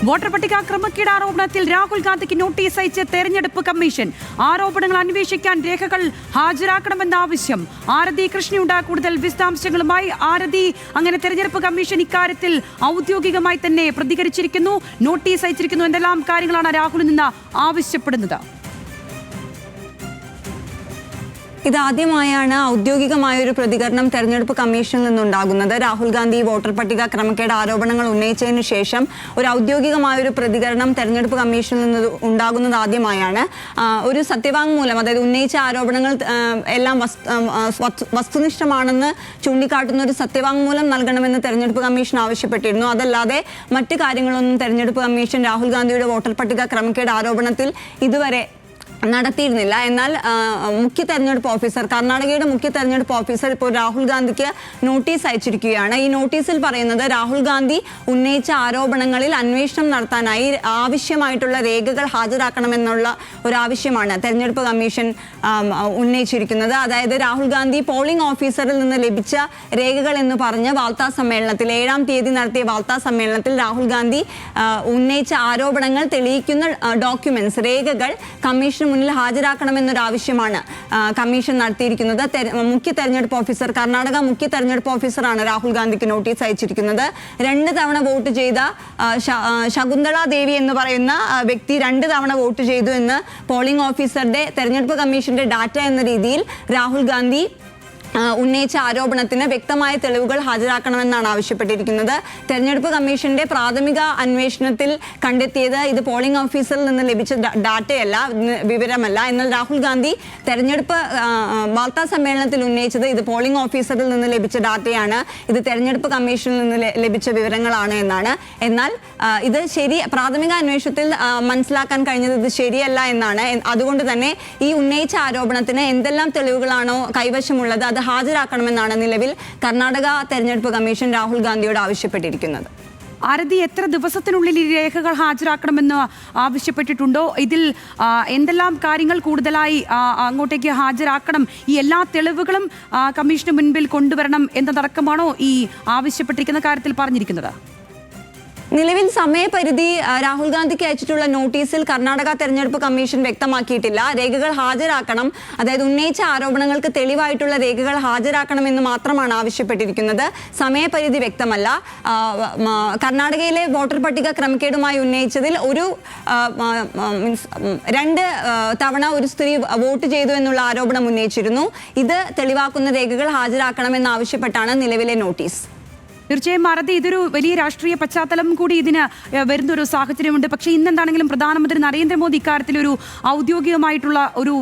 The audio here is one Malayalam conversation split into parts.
വോട്ടർ പട്ടിക ക്രമക്കേട് ആരോപണത്തിൽ രാഹുൽ ഗാന്ധിക്ക് നോട്ടീസ് അയച്ച് തെരഞ്ഞെടുപ്പ് കമ്മീഷൻ. ആരോപണങ്ങൾ അന്വേഷിക്കാൻ രേഖകൾ ഹാജരാക്കണമെന്ന ആവശ്യം. ആരതി കൃഷ്ണയുണ്ട് കൂടുതൽ വിശദാംശങ്ങളുമായി. ആരതി, അങ്ങനെ തെരഞ്ഞെടുപ്പ് കമ്മീഷൻ ഇക്കാര്യത്തിൽ ഔദ്യോഗികമായി തന്നെ പ്രതികരിച്ചിരിക്കുന്നു, നോട്ടീസ് അയച്ചിരിക്കുന്നു. എന്തെല്ലാം കാര്യങ്ങളാണ് രാഹുലിൽ നിന്ന് ആവശ്യപ്പെടുന്നത്? ഇതാദ്യമായാണ് ഔദ്യോഗികമായ ഒരു പ്രതികരണം തെരഞ്ഞെടുപ്പ് കമ്മീഷനിൽ നിന്നുണ്ടാകുന്നത്. രാഹുൽ ഗാന്ധി വോട്ടർ പട്ടിക ക്രമക്കേട് ആരോപണങ്ങൾ ഉന്നയിച്ചതിനു ശേഷം ഒരു ഔദ്യോഗികമായ ഒരു പ്രതികരണം തെരഞ്ഞെടുപ്പ് കമ്മീഷനിൽ നിന്ന് ഉണ്ടാകുന്നത് ആദ്യമായാണ്. ഒരു സത്യവാങ്മൂലം, അതായത് ഉന്നയിച്ച ആരോപണങ്ങൾ എല്ലാം വസ്തുനിഷ്ഠമാണെന്ന് ചൂണ്ടിക്കാട്ടുന്ന ഒരു സത്യവാങ്മൂലം നൽകണമെന്ന് തെരഞ്ഞെടുപ്പ് കമ്മീഷൻ ആവശ്യപ്പെട്ടിരുന്നു. അതല്ലാതെ മറ്റു കാര്യങ്ങളൊന്നും തെരഞ്ഞെടുപ്പ് കമ്മീഷൻ രാഹുൽ ഗാന്ധിയുടെ വോട്ടർ പട്ടിക ക്രമക്കേട് ആരോപണത്തിൽ ഇതുവരെ നടത്തിയിരുന്നില്ല. എന്നാൽ മുഖ്യ തെരഞ്ഞെടുപ്പ് ഓഫീസർ, കർണാടകയുടെ മുഖ്യ തെരഞ്ഞെടുപ്പ് ഓഫീസർ ഇപ്പോൾ രാഹുൽ ഗാന്ധിക്ക് നോട്ടീസ് അയച്ചിരിക്കുകയാണ്. ഈ നോട്ടീസിൽ പറയുന്നത് രാഹുൽ ഗാന്ധി ഉന്നയിച്ച ആരോപണങ്ങളിൽ അന്വേഷണം നടത്താനായി ആവശ്യമായിട്ടുള്ള രേഖകൾ ഹാജരാക്കണമെന്നുള്ള ഒരാവശ്യമാണ് തെരഞ്ഞെടുപ്പ് കമ്മീഷൻ ഉന്നയിച്ചിരിക്കുന്നത്. അതായത് രാഹുൽ ഗാന്ധി പോളിംഗ് ഓഫീസറിൽ നിന്ന് ലഭിച്ച രേഖകൾ എന്ന് പറഞ്ഞ് വാർത്താ സമ്മേളനത്തിൽ 7-ാം തീയതി നടത്തിയ വാർത്താ സമ്മേളനത്തിൽ രാഹുൽ ഗാന്ധി ഉന്നയിച്ച ആരോപണങ്ങൾ തെളിയിക്കുന്ന ഡോക്യുമെന്റ്സ്, രേഖകൾ കമ്മീഷൻ മുന്നിൽ ഹാജരാക്കണമെന്നൊരാവശ്യമാണ് കമ്മീഷൻ നടത്തിയിരിക്കുന്നത്. മുഖ്യ തെരഞ്ഞെടുപ്പ് ഓഫീസർ, കർണാടക മുഖ്യ തെരഞ്ഞെടുപ്പ് ഓഫീസറാണ് രാഹുൽ ഗാന്ധിക്ക് നോട്ടീസ് അയച്ചിരിക്കുന്നത്. 2 തവണ വോട്ട് ചെയ്ത ശകുന്തള ദേവി എന്ന് പറയുന്ന വ്യക്തി 2 തവണ വോട്ട് ചെയ്തു എന്ന് പോളിംഗ് ഓഫീസറുടെ തെരഞ്ഞെടുപ്പ് കമ്മീഷന്റെ ഡാറ്റ എന്ന രീതിയിൽ രാഹുൽ ഗാന്ധി ഉന്നയിച്ച ആരോപണത്തിന് വ്യക്തമായ തെളിവുകൾ ഹാജരാക്കണമെന്നാണ് ആവശ്യപ്പെട്ടിരിക്കുന്നത്. തെരഞ്ഞെടുപ്പ് കമ്മീഷന്റെ പ്രാഥമിക അന്വേഷണത്തിൽ കണ്ടെത്തിയത് ഇത് പോളിംഗ് ഓഫീസറിൽ നിന്ന് ലഭിച്ച ഡാറ്റയല്ല, വിവരമല്ല. എന്നാൽ രാഹുൽ ഗാന്ധി തെരഞ്ഞെടുപ്പ് വാർത്താ സമ്മേളനത്തിൽ ഉന്നയിച്ചത് ഇത് പോളിംഗ് ഓഫീസറിൽ നിന്ന് ലഭിച്ച ഡാറ്റയാണ്, ഇത് തെരഞ്ഞെടുപ്പ് കമ്മീഷനിൽ നിന്ന് ലഭിച്ച വിവരങ്ങളാണ് എന്നാണ്. എന്നാൽ ഇത് പ്രാഥമിക അന്വേഷണത്തിൽ മനസ്സിലാക്കാൻ കഴിഞ്ഞത് ഇത് ശരിയല്ല എന്നാണ്. അതുകൊണ്ട് തന്നെ ഈ ഉന്നയിച്ച ആരോപണത്തിന് എന്തെല്ലാം തെളിവുകളാണോ കൈവശമുള്ളത് അത് ഹാജരാക്കണമെന്നാണ് നിലവിൽ കർണാടക തെരഞ്ഞെടുപ്പ് കമ്മീഷൻ രാഹുൽ ഗാന്ധിയോട് ആവശ്യപ്പെട്ടിരിക്കുന്നത്. ആരതി, എത്ര ദിവസത്തിനുള്ളിൽ ഈ രേഖകൾ ഹാജരാക്കണമെന്ന് ആവശ്യപ്പെട്ടിട്ടുണ്ടോ? ഇതിൽ എന്തെല്ലാം കാര്യങ്ങൾ കൂടുതലായി അങ്ങോട്ടേക്ക് ഹാജരാക്കണം, ഈ എല്ലാ തെളിവുകളും കമ്മീഷന് മുൻപിൽ കൊണ്ടുവരണം എന്നതടക്കമാണോ ഈ ആവശ്യപ്പെട്ടിരിക്കുന്ന കാര്യത്തിൽ പറഞ്ഞിരിക്കുന്നത്? നിലവിൽ സമയപരിധി രാഹുൽ ഗാന്ധിക്ക് അയച്ചിട്ടുള്ള നോട്ടീസിൽ കർണാടക തെരഞ്ഞെടുപ്പ് കമ്മീഷൻ വ്യക്തമാക്കിയിട്ടില്ല. രേഖകൾ ഹാജരാക്കണം, അതായത് ഉന്നയിച്ച ആരോപണങ്ങൾക്ക് തെളിവായിട്ടുള്ള രേഖകൾ ഹാജരാക്കണമെന്ന് മാത്രമാണ് ആവശ്യപ്പെട്ടിരിക്കുന്നത്. സമയപരിധി വ്യക്തമല്ല. കർണാടകയിലെ വോട്ടർ പട്ടിക ക്രമക്കേടുമായി ഉന്നയിച്ചതിൽ 2 തവണ ഒരു സ്ത്രീ വോട്ട് ചെയ്തു എന്നുള്ള ആരോപണം ഉന്നയിച്ചിരുന്നു. ഇത് തെളിവാക്കുന്ന രേഖകൾ ഹാജരാക്കണമെന്ന് ആവശ്യപ്പെട്ടാണ് നിലവിലെ നോട്ടീസ്. തീർച്ചയായും ആരതി, ഇതൊരു വലിയ രാഷ്ട്രീയ പശ്ചാത്തലം കൂടി ഇതിന് വരുന്നൊരു സാഹചര്യമുണ്ട്. പക്ഷേ ഇന്നെന്താണെങ്കിലും പ്രധാനമന്ത്രി നരേന്ദ്രമോദി ഇക്കാര്യത്തിൽ ഒരു ഔദ്യോഗികമായിട്ടുള്ള ഒരു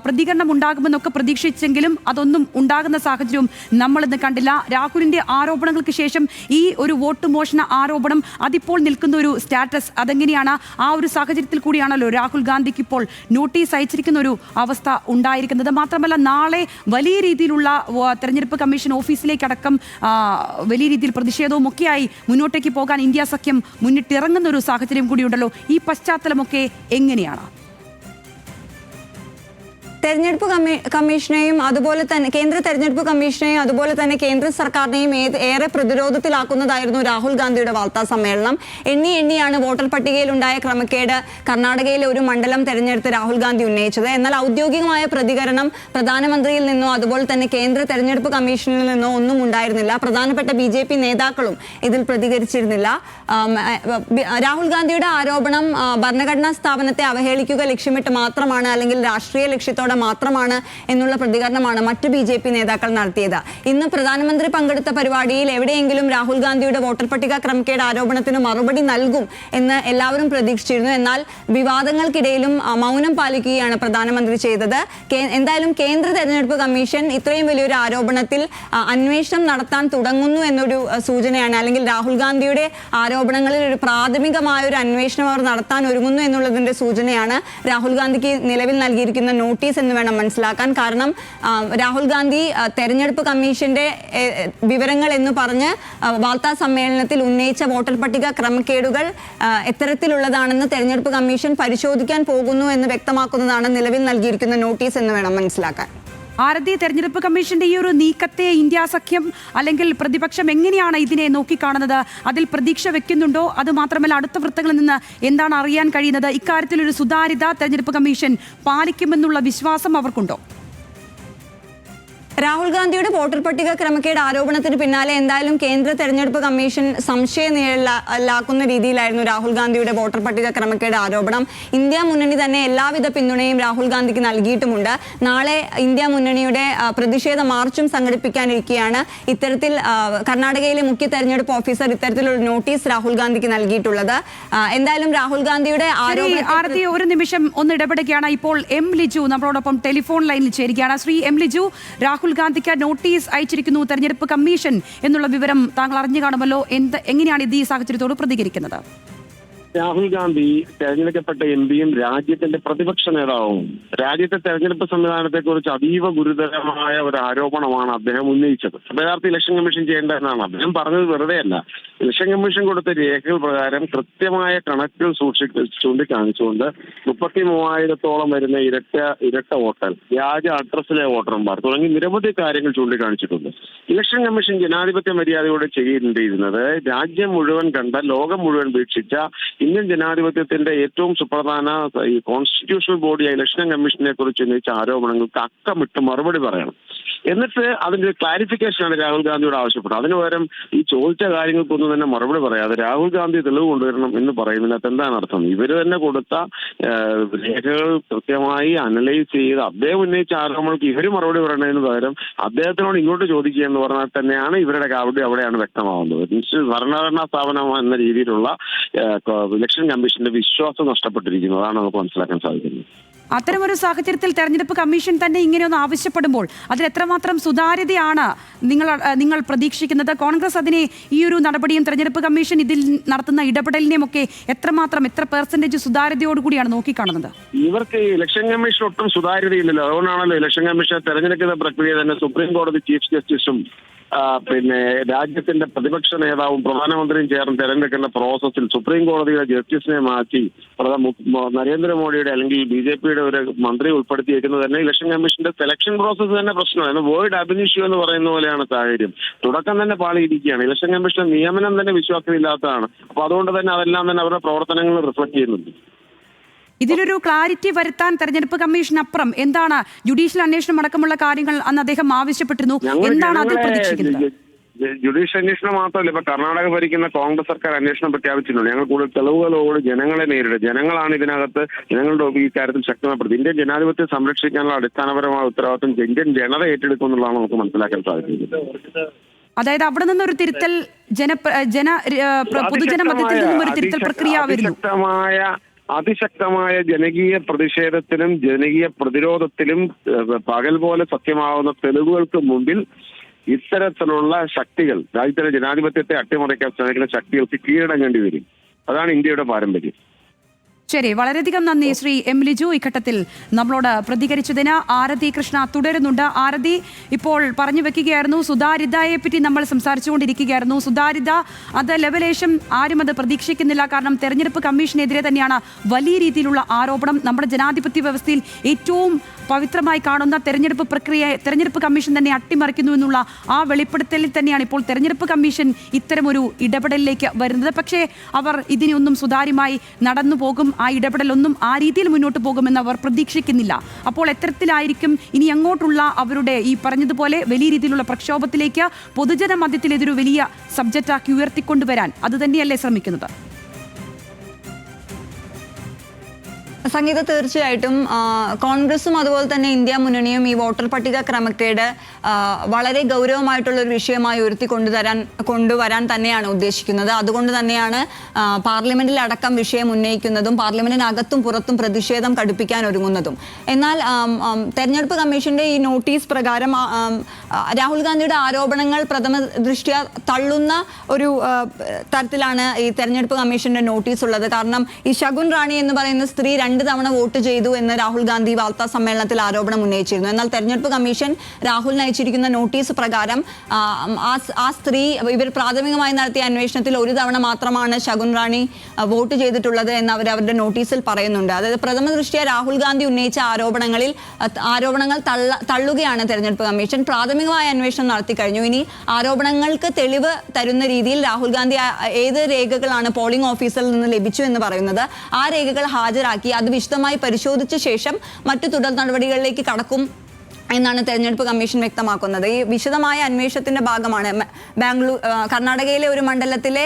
പ്രതികരണം ഉണ്ടാകുമെന്നൊക്കെ പ്രതീക്ഷിച്ചെങ്കിലും അതൊന്നും ഉണ്ടാകുന്ന സാഹചര്യവും നമ്മളിന്ന് കണ്ടില്ല. രാഹുലിന്റെ ആരോപണങ്ങൾക്ക് ശേഷം ഈ ഒരു വോട്ട് മോഷണ ആരോപണം അതിപ്പോൾ നിൽക്കുന്ന ഒരു സ്റ്റാറ്റസ് അതെങ്ങനെയാണ്? ആ ഒരു സാഹചര്യത്തിൽ കൂടിയാണല്ലോ രാഹുൽ ഗാന്ധിക്ക് ഇപ്പോൾ നോട്ടീസ് അയച്ചിരിക്കുന്ന ഒരു അവസ്ഥ ഉണ്ടായിരിക്കുന്നത്. മാത്രമല്ല നാളെ വലിയ രീതിയിലുള്ള തെരഞ്ഞെടുപ്പ് കമ്മീഷൻ ഓഫീസിലേക്കടക്കം വലിയ രീതിയിൽ പ്രതിഷേധവും ഒക്കെയായി മുന്നോട്ടേക്ക് പോകാൻ ഇന്ത്യ സഖ്യം മുന്നിട്ടിറങ്ങുന്ന ഒരു സാഹചര്യം കൂടിയുണ്ടല്ലോ. ഈ പശ്ചാത്തലമൊക്കെ എങ്ങനെയാണ്? തെരഞ്ഞെടുപ്പ് കമ്മീഷനെയും അതുപോലെ തന്നെ കേന്ദ്ര തെരഞ്ഞെടുപ്പ് കമ്മീഷനെയും അതുപോലെ തന്നെ കേന്ദ്ര സർക്കാരിനെയും ഏറെ പ്രതിരോധത്തിലാക്കുന്നതായിരുന്നു രാഹുൽ ഗാന്ധിയുടെ വാർത്താ സമ്മേളനം. എണ്ണിയാണ് വോട്ടർ പട്ടികയിൽ ഉണ്ടായ ക്രമക്കേട് കർണാടകയിലെ ഒരു മണ്ഡലം തെരഞ്ഞെടുത്ത് രാഹുൽ ഗാന്ധി ഉന്നയിച്ചത്. എന്നാൽ ഔദ്യോഗികമായ പ്രതികരണം പ്രധാനമന്ത്രിയിൽ നിന്നോ അതുപോലെ തന്നെ കേന്ദ്ര തെരഞ്ഞെടുപ്പ് കമ്മീഷനിൽ നിന്നോ ഒന്നും ഉണ്ടായിരുന്നില്ല. പ്രധാനപ്പെട്ട BJP നേതാക്കളും ഇതിൽ പ്രതികരിച്ചിരുന്നില്ല. രാഹുൽ ഗാന്ധിയുടെ ആരോപണം ഭരണഘടനാ സ്ഥാപനത്തെ അവഹേളിക്കുക ലക്ഷ്യമിട്ട് മാത്രമാണ്, അല്ലെങ്കിൽ രാഷ്ട്രീയ ലക്ഷ്യത്തോടെ മാത്രമാണ് എന്നുള്ള പ്രതികരണമാണ് മറ്റ് BJP നേതാക്കൾ നടത്തിയത്. ഇന്ന് പ്രധാനമന്ത്രി പങ്കെടുത്ത പരിപാടിയിൽ എവിടെയെങ്കിലും രാഹുൽ ഗാന്ധിയുടെ വോട്ടർ പട്ടിക ക്രമക്കേട് ആരോപണത്തിന് മറുപടി നൽകും എന്ന് എല്ലാവരും പ്രതീക്ഷിച്ചിരുന്നു. എന്നാൽ വിവാദങ്ങൾക്കിടയിലും മൗനം പാലിക്കുകയാണ് പ്രധാനമന്ത്രി ചെയ്തത്. എന്തായാലും കേന്ദ്ര തെരഞ്ഞെടുപ്പ് കമ്മീഷൻ ഇത്രയും വലിയൊരു ആരോപണത്തിൽ അന്വേഷണം നടത്താൻ തുടങ്ങുന്നു എന്നൊരു സൂചനയാണ്, അല്ലെങ്കിൽ രാഹുൽ ഗാന്ധിയുടെ ആരോപണങ്ങളിൽ ഒരു പ്രാഥമികമായ ഒരു അന്വേഷണം അവർ നടത്താൻ ഒരുങ്ങുന്നു എന്നുള്ളതിന്റെ സൂചനയാണ് രാഹുൽ ഗാന്ധിക്ക് നിലവിൽ നൽകിയിരിക്കുന്ന നോട്ടീസ് എന്ന് വേണം മനസ്സിലാക്കാൻ. കാരണം രാഹുൽ ഗാന്ധി തെരഞ്ഞെടുപ്പ് കമ്മീഷന്റെ വിവരങ്ങൾ എന്ന് പറഞ്ഞ് വാർത്താ സമ്മേളനത്തിൽ ഉന്നയിച്ച വോട്ടർ പട്ടിക ക്രമക്കേടുകൾ എത്തരത്തിലുള്ളതാണെന്ന് തെരഞ്ഞെടുപ്പ് കമ്മീഷൻ പരിശോധിക്കാൻ പോകുന്നു എന്ന് വ്യക്തമാക്കുന്നതാണ് നിലവിൽ നൽകിയിരിക്കുന്ന നോട്ടീസ് എന്ന് വേണം മനസ്സിലാക്കാൻ. ആരതി, തെരഞ്ഞെടുപ്പ് കമ്മീഷന്റെ ഈ ഒരു നീക്കത്തെ ഇന്ത്യ സഖ്യം അല്ലെങ്കിൽ പ്രതിപക്ഷം എങ്ങനെയാണ് ഇതിനെ നോക്കിക്കാണുന്നത്? അതിൽ പ്രതീക്ഷ വെക്കുന്നുണ്ടോ? അത് മാത്രമല്ല, അടുത്ത വൃത്തങ്ങളിൽ നിന്ന് എന്താണ് അറിയാൻ കഴിയുന്നത്? ഇക്കാര്യത്തിലൊരു സുതാര്യത തെരഞ്ഞെടുപ്പ് കമ്മീഷൻ പാലിക്കുമെന്നുള്ള വിശ്വാസം അവർക്കുണ്ടോ? രാഹുൽ ഗാന്ധിയുടെ വോട്ടർ പട്ടിക ക്രമക്കേട് ആരോപണത്തിന് പിന്നാലെ എന്തായാലും കേന്ദ്ര തെരഞ്ഞെടുപ്പ് കമ്മീഷൻ സംശയനിഴലാക്കുന്ന രീതിയിലായിരുന്നു രാഹുൽ ഗാന്ധിയുടെ വോട്ടർ പട്ടിക ക്രമക്കേട് ആരോപണം. ഇന്ത്യ മുന്നണി തന്നെ എല്ലാവിധ പിന്തുണയും രാഹുൽ ഗാന്ധിക്ക് നൽകിയിട്ടുമുണ്ട്. നാളെ ഇന്ത്യ മുന്നണിയുടെ പ്രതിഷേധ മാർച്ചും സംഘടിപ്പിക്കാനിരിക്കുകയാണ്. ഇത്തരത്തിൽ കർണാടകയിലെ മുഖ്യ തെരഞ്ഞെടുപ്പ് ഓഫീസർ ഇത്തരത്തിലൊരു നോട്ടീസ് രാഹുൽ ഗാന്ധിക്ക് നൽകിയിട്ടുള്ളത്. എന്തായാലും രാഹുൽ ഗാന്ധിയുടെ ആരതി, ഒരു നിമിഷം ഒന്ന് ഇടപെടുകയാണ്. ഇപ്പോൾ എം ലിജു നമ്മളോടൊപ്പം ടെലിഫോൺ ലൈനിൽ ചേരുകയാണ്. ശ്രീ എം ലിജു, രാഹുൽ ഗാന്ധിക്ക് നോട്ടീസ് അയച്ചിരിക്കുന്നു തെരഞ്ഞെടുപ്പ് കമ്മീഷൻ എന്നുള്ള വിവരം താങ്കൾ അറിഞ്ഞു കാണുമല്ലോ. എങ്ങനെയാണ് ഇത് ഈ സാഹചര്യത്തോട് പ്രതികരിക്കുന്നത്? രാഹുൽ ഗാന്ധി തെരഞ്ഞെടുക്കപ്പെട്ട എംപിയും രാജ്യത്തിന്റെ പ്രതിപക്ഷ നേതാവും. രാജ്യത്തെ തെരഞ്ഞെടുപ്പ് സംവിധാനത്തെക്കുറിച്ച് അതീവ ഗുരുതരമായ ഒരു ആരോപണമാണ് അദ്ദേഹം ഉന്നയിച്ചത്. യഥാർത്ഥ ഇലക്ഷൻ കമ്മീഷൻ ചെയ്യേണ്ടതെന്നാണ് അദ്ദേഹം പറഞ്ഞത്. വെറുതെയല്ല. ഇലക്ഷൻ കമ്മീഷൻ കൊടുത്ത രേഖകൾ പ്രകാരം കൃത്യമായ കണക്കുകൾ ചൂണ്ടിക്കാണിച്ചുകൊണ്ട് 33,000-ഓളം വരുന്ന ഇരട്ട വോട്ടർ, വ്യാജ അഡ്രസ്സിലെ വോട്ടർമാർ തുടങ്ങി നിരവധി കാര്യങ്ങൾ ചൂണ്ടിക്കാണിച്ചിട്ടുണ്ട്. ഇലക്ഷൻ കമ്മീഷൻ ജനാധിപത്യ മര്യാദയോടെ ചെയ്യേണ്ടിയിരുന്നത് രാജ്യം മുഴുവൻ കണ്ട, ലോകം മുഴുവൻ വീക്ഷിച്ച ഇന്ത്യൻ ജനാധിപത്യത്തിന്റെ ഏറ്റവും സുപ്രധാന ഈ കോൺസ്റ്റിറ്റ്യൂഷണൽ ബോഡിയായ ഇലക്ഷൻ കമ്മീഷനെ കുറിച്ച് ഉന്നയിച്ച ആരോപണങ്ങൾക്ക് അക്കമിട്ട് മറുപടി പറയണം. എന്നിട്ട് അതിന്റെ ക്ലാരിഫിക്കേഷനാണ് രാഹുൽ ഗാന്ധിയോട് ആവശ്യപ്പെട്ടത്. അതിനു പകരം ഈ ചോദിച്ച കാര്യങ്ങൾക്കൊന്നും തന്നെ മറുപടി പറയാതെ രാഹുൽ ഗാന്ധി തെളിവ് കൊണ്ടുവരണം എന്ന് പറയുന്നതിനകത്ത് എന്താണ് അർത്ഥം? ഇവര് തന്നെ കൊടുത്ത രേഖകൾ കൃത്യമായി അനലൈസ് ചെയ്ത് അദ്ദേഹം ഉന്നയിച്ച ആരോപണങ്ങൾക്ക് ഇവര് മറുപടി പറയണതിന് പകരം അദ്ദേഹത്തിനോട് ഇങ്ങോട്ട് ചോദിക്കുക എന്ന് പറഞ്ഞാൽ തന്നെയാണ് ഇവരുടെ കാവടി അവിടെയാണ് വ്യക്തമാവുന്നത്. ഭരണഘടനാ സ്ഥാപനം എന്ന രീതിയിലുള്ള ഇലക്ഷൻ കമ്മീഷന്റെ വിശ്വാസം നഷ്ടപ്പെട്ടിരിക്കുന്നു. അതാണ് നമുക്ക് മനസ്സിലാക്കാൻ സാധിക്കുന്നത്. അത്തരമൊരു സാഹചര്യത്തിൽ തെരഞ്ഞെടുപ്പ് കമ്മീഷൻ തന്നെ ഇങ്ങനെയൊന്ന് ആവശ്യപ്പെടുമ്പോൾ അതിൽ എത്രമാത്രം സുതാര്യതയാണ് നിങ്ങൾ പ്രതീക്ഷിക്കുന്നത്? കോൺഗ്രസ് അതിനെ ഈ ഒരു നടപടിയും തെരഞ്ഞെടുപ്പ് കമ്മീഷൻ ഇതിൽ നടത്തുന്ന ഇടപെടലിനെയും ഒക്കെ എത്ര പെർസെന്റേജ് സുതാര്യതയോടുകൂടിയാണ് നോക്കിക്കാണുന്നത്? ഇവർക്ക് ഇലക്ഷൻ കമ്മീഷൻ ഒട്ടും സുതാര്യതയില്ലല്ലോ. അതുകൊണ്ടാണല്ലോ ഇലക്ഷൻ കമ്മീഷൻ തെരഞ്ഞെടുക്കുന്ന പ്രക്രിയ തന്നെ സുപ്രീം കോടതി ചീഫ് ജസ്റ്റിസും രാജ്യത്തിന്റെ പ്രതിപക്ഷ നേതാവും പ്രധാനമന്ത്രിയും ചേർന്ന് തെരഞ്ഞെടുക്കുന്ന പ്രോസസ്സിൽ സുപ്രീം കോടതിയുടെ ജസ്റ്റിസിനെ മാറ്റി നരേന്ദ്രമോദിയുടെ അല്ലെങ്കിൽ BJPയുടെ ഒരു മന്ത്രി ഉൾപ്പെടുത്തിയിരിക്കുന്നത് തന്നെ ഇലക്ഷൻ കമ്മീഷന്റെ സെലക്ഷൻ പ്രോസസ്സ് തന്നെ പ്രശ്നമാണ്. വേർഡ് അബിനിഷ്യൂ എന്ന് പറയുന്ന പോലെയാണ് സാഹചര്യം. തുടക്കം തന്നെ പാളിയിരിക്കുകയാണ്. ഇലക്ഷൻ കമ്മീഷന്റെ നിയമനം തന്നെ വിശ്വാസമില്ലാത്തതാണ്. അപ്പൊ അതുകൊണ്ട് തന്നെ അതെല്ലാം തന്നെ അവരുടെ പ്രവർത്തനങ്ങൾ റിഫ്ലക്ട് ചെയ്യുന്നുണ്ട്. ഇതിലൊരു ക്ലാരിറ്റി വരുത്താൻ തെരഞ്ഞെടുപ്പ് കമ്മീഷനപ്പുറം എന്താണ് ജുഡീഷ്യൽ അന്വേഷണം അടക്കമുള്ള കാര്യങ്ങൾ അന്ന് അദ്ദേഹം ആവശ്യപ്പെട്ടിരുന്നു? എന്താണ് അതിൽ പ്രതീക്ഷിക്കുന്നത്? ജുഡീഷ്യൽ അന്വേഷണം മാത്രമല്ല, ഇപ്പൊ കർണാടക ഭരിക്കുന്ന കോൺഗ്രസ് സർക്കാർ അന്വേഷണം പ്രഖ്യാപിച്ചിട്ടുണ്ട്. ഞങ്ങൾ കൂടുതൽ തെളിവുകളോട് ജനങ്ങളെ നേരിടും. ജനങ്ങളാണ് ഇതിനകത്ത് ജനങ്ങളുടെ ഈ കാര്യത്തിൽ ശക്തമാപ്പെടുത്തി. ഇന്ത്യൻ ജനാധിപത്യത്തെ സംരക്ഷിക്കാനുള്ള അടിസ്ഥാനപരമായ ഉത്തരവാദിത്വം ഇന്ത്യൻ ജനത ഏറ്റെടുക്കും എന്നുള്ളതാണ് നമുക്ക് മനസ്സിലാക്കാൻ സാധിക്കുന്നത്. അതായത് അവിടെ നിന്നൊരു തിരുത്തൽ പൊതുജന മധ്യത്തിൽ നിന്നും ഒരു തിരുത്തൽ പ്രക്രിയ വരുന്നു. അതിശക്തമായ ജനകീയ പ്രതിഷേധത്തിലും ജനകീയ പ്രതിരോധത്തിലും പകൽ പോലെ സത്യമാവുന്ന തെളിവുകൾക്ക് മുമ്പിൽ ഇത്തരത്തിലുള്ള ശക്തികൾ, രാജ്യത്തിലെ ജനാധിപത്യത്തെ അട്ടിമറിക്കാൻ ശ്രമിക്കുന്ന ശക്തികൾക്ക് കീഴടങ്ങേണ്ടി വരും. അതാണ് ഇന്ത്യയുടെ പാരമ്പര്യം. ശരി, വളരെയധികം നന്ദി ശ്രീ എം ലിജു ഇഘട്ടത്തിൽ നമ്മളോട് പ്രതികരിച്ചതിന്. ആരതി കൃഷ്ണ തുടരുന്നുണ്ട്. ആരതി, ഇപ്പോൾ പറഞ്ഞു വെക്കുകയായിരുന്നു, സുതാര്യതയെ പറ്റി നമ്മൾ സംസാരിച്ചുകൊണ്ടിരിക്കുകയായിരുന്നു. സുതാര്യത അത് ലെവലേശം ആരും അത് പ്രതീക്ഷിക്കുന്നില്ല. കാരണം തെരഞ്ഞെടുപ്പ് കമ്മീഷനെതിരെ തന്നെയാണ് വലിയ രീതിയിലുള്ള ആരോപണം. നമ്മുടെ ജനാധിപത്യ വ്യവസ്ഥയിൽ ഏറ്റവും പവിത്രമായി കാണുന്ന തെരഞ്ഞെടുപ്പ് കമ്മീഷൻ തന്നെ അട്ടിമറിക്കുന്നു എന്നുള്ള ആ വെളിപ്പെടുത്തലിൽ തന്നെയാണ് ഇപ്പോൾ തെരഞ്ഞെടുപ്പ് കമ്മീഷൻ ഇത്തരമൊരു ഇടപെടലിലേക്ക് വരുന്നത്. പക്ഷേ അവർ ഇതിനൊന്നും സുതാര്യമായി നടന്നു പോകും, ആ ഇടപെടലൊന്നും ആ രീതിയിൽ മുന്നോട്ട് പോകുമെന്ന് അവർ പ്രതീക്ഷിക്കുന്നില്ല. അപ്പോൾ എത്തരത്തിലായിരിക്കും ഇനി അങ്ങോട്ടുള്ള അവരുടെ ഈ പറഞ്ഞതുപോലെ വലിയ രീതിയിലുള്ള പ്രക്ഷോഭത്തിലേക്ക് പൊതുജന മധ്യത്തിൽ ഇതൊരു വലിയ സബ്ജക്റ്റാക്കി ഉയർത്തിക്കൊണ്ടുവരാൻ അത് തന്നെയല്ലേ ശ്രമിക്കുന്നത്? സംഗീത, തീർച്ചയായിട്ടും കോൺഗ്രസും അതുപോലെ തന്നെ ഇന്ത്യ മുന്നണിയും ഈ വോട്ടർ പട്ടിക ക്രമക്കേട് വളരെ ഗൗരവമായിട്ടുള്ള ഒരു വിഷയമായി കൊണ്ടുവരാൻ തന്നെയാണ് ഉദ്ദേശിക്കുന്നത്. അതുകൊണ്ട് തന്നെയാണ് പാർലമെന്റിൽ അടക്കം വിഷയം ഉന്നയിക്കുന്നതും പാർലമെന്റിനകത്തും പുറത്തും പ്രതിഷേധം കടുപ്പിക്കാൻ ഒരുങ്ങുന്നതും. എന്നാൽ തെരഞ്ഞെടുപ്പ് കമ്മീഷന്റെ ഈ നോട്ടീസ് പ്രകാരം രാഹുൽ ഗാന്ധിയുടെ ആരോപണങ്ങൾ പ്രഥമ ദൃഷ്ട്യാ തള്ളുന്ന ഒരു തരത്തിലാണ് ഈ തെരഞ്ഞെടുപ്പ് കമ്മീഷന്റെ നോട്ടീസ് ഉള്ളത്. കാരണം ഈ ശകുൻ റാണി എന്ന് പറയുന്ന സ്ത്രീ 2 തവണ വോട്ട് ചെയ്തു എന്ന് രാഹുൽ ഗാന്ധി വാർത്താ സമ്മേളനത്തിൽ ആരോപണം ഉന്നയിച്ചിരുന്നു. എന്നാൽ തെരഞ്ഞെടുപ്പ് കമ്മീഷൻ രാഹുലിന് അയച്ചിരിക്കുന്ന നോട്ടീസ് പ്രകാരം ആ സ്ത്രീ ഇവർ പ്രാഥമികമായി നടത്തിയ അന്വേഷണത്തിൽ 1 തവണ മാത്രമാണ് ശകുൻ റാണി വോട്ട് ചെയ്തിട്ടുള്ളത് എന്ന് അവരുടെ നോട്ടീസിൽ പറയുന്നുണ്ട്. അതായത് പ്രഥമ ദൃഷ്ട്യാ രാഹുൽ ഗാന്ധി ഉന്നയിച്ച ആരോപണങ്ങൾ തള്ളുകയാണ് തെരഞ്ഞെടുപ്പ് കമ്മീഷൻ. പ്രാഥമികമായ അന്വേഷണം നടത്തി കഴിഞ്ഞു. ഇനി ആരോപണങ്ങൾക്ക് തെളിവ് തരുന്ന രീതിയിൽ രാഹുൽ ഗാന്ധി ഏത് രേഖകളാണ് പോളിംഗ് ഓഫീസിൽ നിന്ന് ലഭിച്ചു എന്ന് പറയുന്നത് ആ രേഖകൾ ഹാജരാക്കി അത് വിശദമായി പരിശോധിച്ച ശേഷം മറ്റു തുടർ നടപടികളിലേക്ക് കടക്കും എന്നാണ് തെരഞ്ഞെടുപ്പ് കമ്മീഷൻ വ്യക്തമാക്കുന്നത്. ഈ വിശദമായ അന്വേഷണത്തിന്റെ ഭാഗമാണ് കർണാടകയിലെ ഒരു മണ്ഡലത്തിലെ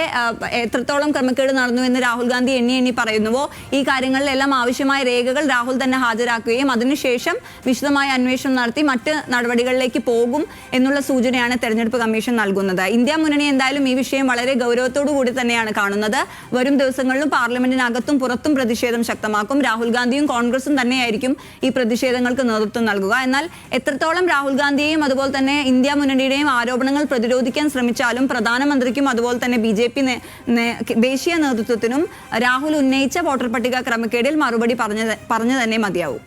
എത്രത്തോളം ക്രമക്കേട് നടന്നു എന്ന് രാഹുൽ ഗാന്ധി എണ്ണി പറയുന്നുവോ ഈ കാര്യങ്ങളിലെല്ലാം ആവശ്യമായ രേഖകൾ രാഹുൽ തന്നെ ഹാജരാക്കുകയും അതിനുശേഷം വിശദമായ അന്വേഷണം നടത്തി മറ്റ് നടപടികളിലേക്ക് പോകും എന്നുള്ള സൂചനയാണ് തെരഞ്ഞെടുപ്പ് കമ്മീഷൻ നൽകുന്നത്. ഇന്ത്യ മുന്നണി എന്തായാലും ഈ വിഷയം വളരെ ഗൗരവത്തോടു കൂടി തന്നെയാണ് കാണുന്നത്. വരും ദിവസങ്ങളിലും പാർലമെന്റിനകത്തും പുറത്തും പ്രതിഷേധം ശക്തമാക്കും. രാഹുൽ ഗാന്ധിയും കോൺഗ്രസും തന്നെയായിരിക്കും ഈ പ്രതിഷേധങ്ങൾക്ക് നേതൃത്വം നൽകുക. എന്നാൽ എത്രത്തോളം രാഹുൽ ഗാന്ധിയെയും അതുപോലെ തന്നെ ഇന്ത്യ മുന്നണിയുടെയും ആരോപണങ്ങൾ പ്രതിരോധിക്കാൻ ശ്രമിച്ചാലും പ്രധാനമന്ത്രിക്കും അതുപോലെ തന്നെ BJP ദേശീയ നേതൃത്വത്തിനും രാഹുൽ ഉന്നയിച്ച വോട്ടർ പട്ടിക ക്രമക്കേടിൽ മറുപടി പറഞ്ഞു തന്നെ മതിയാവും.